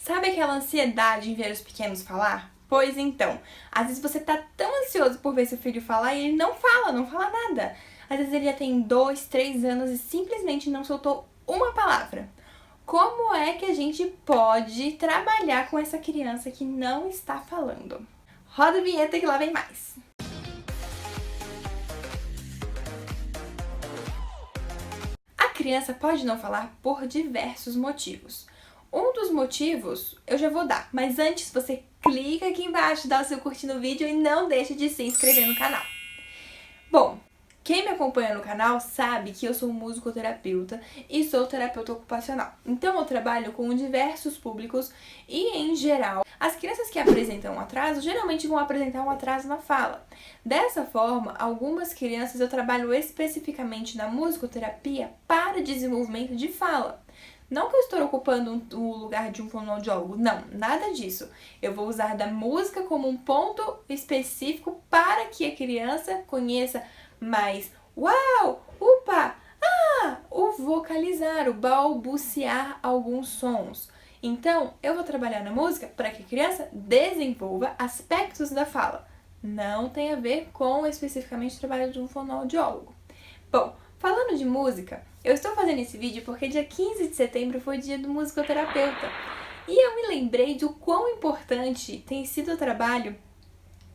Sabe aquela ansiedade em ver os pequenos falar? Pois então, às vezes você tá tão ansioso por ver seu filho falar e ele não fala nada. Às vezes ele já tem 2, 3 anos e simplesmente não soltou uma palavra. Como é que a gente pode trabalhar com essa criança que não está falando? Roda a vinheta que lá vem mais! A criança pode não falar por diversos motivos. Um dos motivos eu já vou dar, mas antes você clica aqui embaixo, dá o seu curtir no vídeo e não deixe de se inscrever no canal. Bom, quem me acompanha no canal sabe que eu sou musicoterapeuta e sou terapeuta ocupacional. Então eu trabalho com diversos públicos e, em geral, as crianças que apresentam um atraso geralmente vão apresentar um atraso na fala. Dessa forma, algumas crianças eu trabalho especificamente na musicoterapia para desenvolvimento de fala. Não que eu estou ocupando o lugar de um fonoaudiólogo, não, nada disso. Eu vou usar da música como um ponto específico para que a criança conheça mais uau, upa, ah, o vocalizar, o balbuciar alguns sons. Então, eu vou trabalhar na música para que a criança desenvolva aspectos da fala. Não tem a ver com especificamente o trabalho de um fonoaudiólogo. Bom, falando de música, eu estou fazendo esse vídeo porque dia 15 de setembro foi o dia do musicoterapeuta. E eu me lembrei do quão importante tem sido o trabalho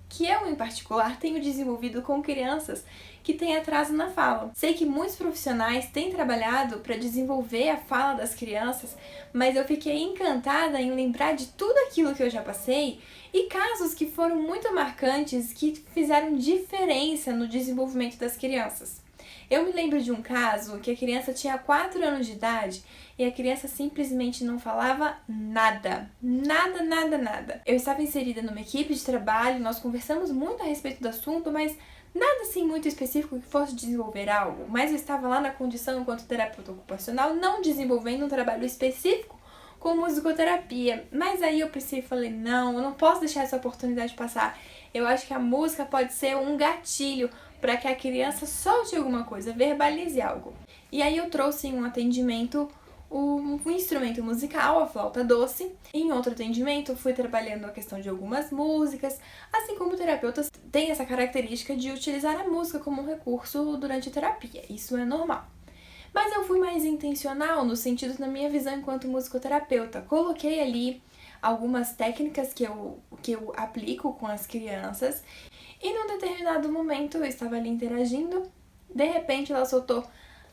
que eu, em particular, tenho desenvolvido com crianças que têm atraso na fala. Sei que muitos profissionais têm trabalhado para desenvolver a fala das crianças, mas eu fiquei encantada em lembrar de tudo aquilo que eu já passei e casos que foram muito marcantes que fizeram diferença no desenvolvimento das crianças. Eu me lembro de um caso que a criança tinha 4 anos de idade e a criança simplesmente não falava nada. Nada. Eu estava inserida numa equipe de trabalho, nós conversamos muito a respeito do assunto, mas nada assim muito específico que fosse desenvolver algo. Mas eu estava lá na condição enquanto terapeuta ocupacional, não desenvolvendo um trabalho específico com musicoterapia. Mas aí eu pensei e falei, não, eu não posso deixar essa oportunidade passar. Eu acho que a música pode ser um gatilho para que a criança solte alguma coisa, verbalize algo. E aí eu trouxe em um atendimento um instrumento musical, a flauta doce. Em outro atendimento, fui trabalhando a questão de algumas músicas, assim como terapeutas têm essa característica de utilizar a música como um recurso durante a terapia. Isso é normal. Mas eu fui mais intencional no sentido da minha visão enquanto musicoterapeuta. Coloquei ali algumas técnicas que eu aplico com as crianças e num determinado momento eu estava ali interagindo, de repente ela soltou: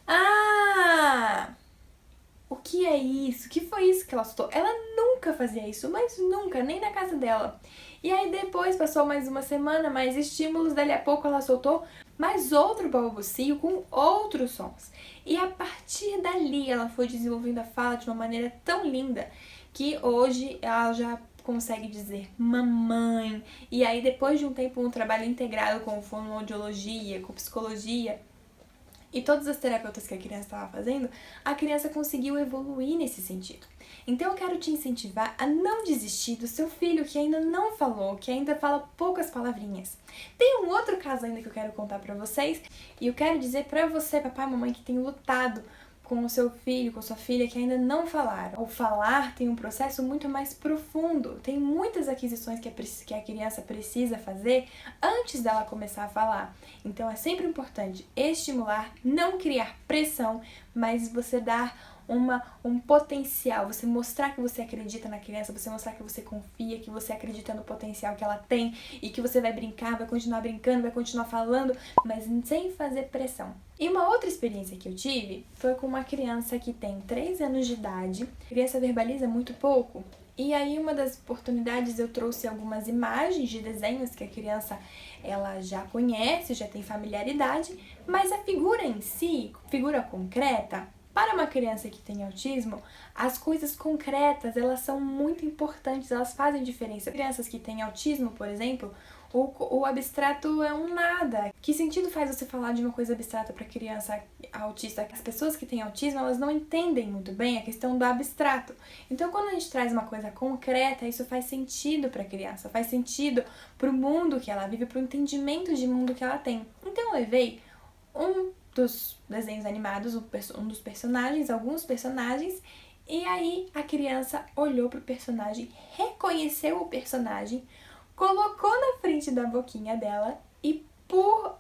"Ah! O que é isso? O que foi isso que ela soltou?" Ela nunca fazia isso, mas nunca, nem na casa dela. E aí depois passou mais uma semana, mais estímulos, dali a pouco ela soltou mais outro balbucio com outros sons. E a partir dali ela foi desenvolvendo a fala de uma maneira tão linda que hoje ela já consegue dizer mamãe. E aí depois de um tempo, um trabalho integrado com fonoaudiologia, com psicologia e todas as terapeutas que a criança estava fazendo, a criança conseguiu evoluir nesse sentido. Então eu quero te incentivar a não desistir do seu filho que ainda não falou, que ainda fala poucas palavrinhas. Tem um outro caso ainda que eu quero contar pra vocês, e eu quero dizer pra você, papai e mamãe, que tem lutado com o seu filho, com a sua filha, que ainda não falaram. O falar tem um processo muito mais profundo. Tem muitas aquisições que a criança precisa fazer antes dela começar a falar. Então é sempre importante estimular, não criar pressão, mas você dar um potencial, você mostrar que você acredita na criança, você mostrar que você confia, que você acredita no potencial que ela tem e que você vai brincar, vai continuar brincando, vai continuar falando, mas sem fazer pressão. E uma outra experiência que eu tive foi com uma criança que tem 3 anos de idade. A criança verbaliza muito pouco. E aí, uma das oportunidades, eu trouxe algumas imagens de desenhos que a criança ela já conhece, já tem familiaridade, mas a figura em si, figura concreta, para uma criança que tem autismo, as coisas concretas, elas são muito importantes, elas fazem diferença. Crianças que têm autismo, por exemplo, o abstrato é um nada. Que sentido faz você falar de uma coisa abstrata para criança autista? As pessoas que têm autismo, elas não entendem muito bem a questão do abstrato. Então, quando a gente traz uma coisa concreta, isso faz sentido para a criança, faz sentido para o mundo que ela vive, para o entendimento de mundo que ela tem. Então, eu levei um dos desenhos animados, um dos personagens, alguns personagens, E aí a criança olhou pro personagem, reconheceu o personagem, colocou na frente da boquinha dela e por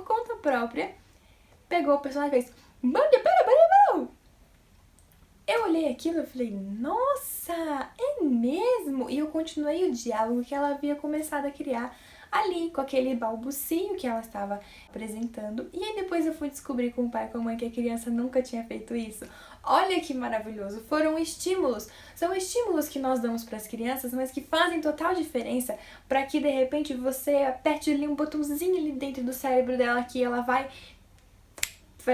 conta própria pegou o personagem e fez eu olhei aquilo e falei, nossa, é mesmo? E eu continuei o diálogo que ela havia começado a criar ali, com aquele balbucio que ela estava apresentando. E aí depois eu fui descobrir com o pai e com a mãe que a criança nunca tinha feito isso. Olha que maravilhoso, foram estímulos. São estímulos que nós damos para as crianças, mas que fazem total diferença para que de repente você aperte ali um botãozinho ali dentro do cérebro dela que ela vai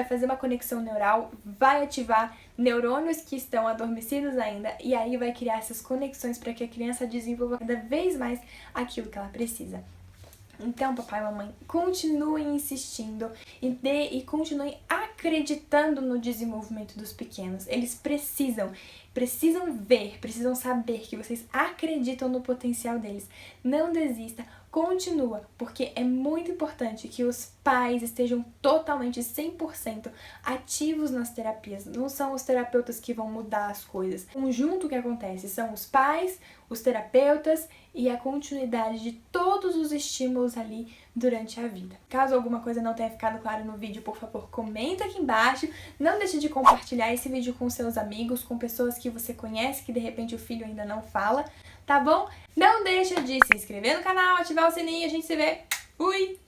fazer uma conexão neural, vai ativar neurônios que estão adormecidos ainda e aí vai criar essas conexões para que a criança desenvolva cada vez mais aquilo que ela precisa. Então, papai e mamãe, continuem insistindo e continuem acreditando no desenvolvimento dos pequenos. Eles precisam ver, precisam saber que vocês acreditam no potencial deles. Não desista, continua, porque é muito importante que os pais estejam totalmente 100% ativos nas terapias. Não são os terapeutas que vão mudar as coisas. O conjunto que acontece são os pais, os terapeutas e a continuidade de todos os estímulos ali durante a vida. Caso alguma coisa não tenha ficado clara no vídeo, por favor, comenta aqui embaixo. Não deixe de compartilhar esse vídeo com seus amigos, com pessoas que você conhece, que de repente o filho ainda não fala, tá bom? Não deixa de se inscrever no canal, ativar o sininho, a gente se vê. Fui!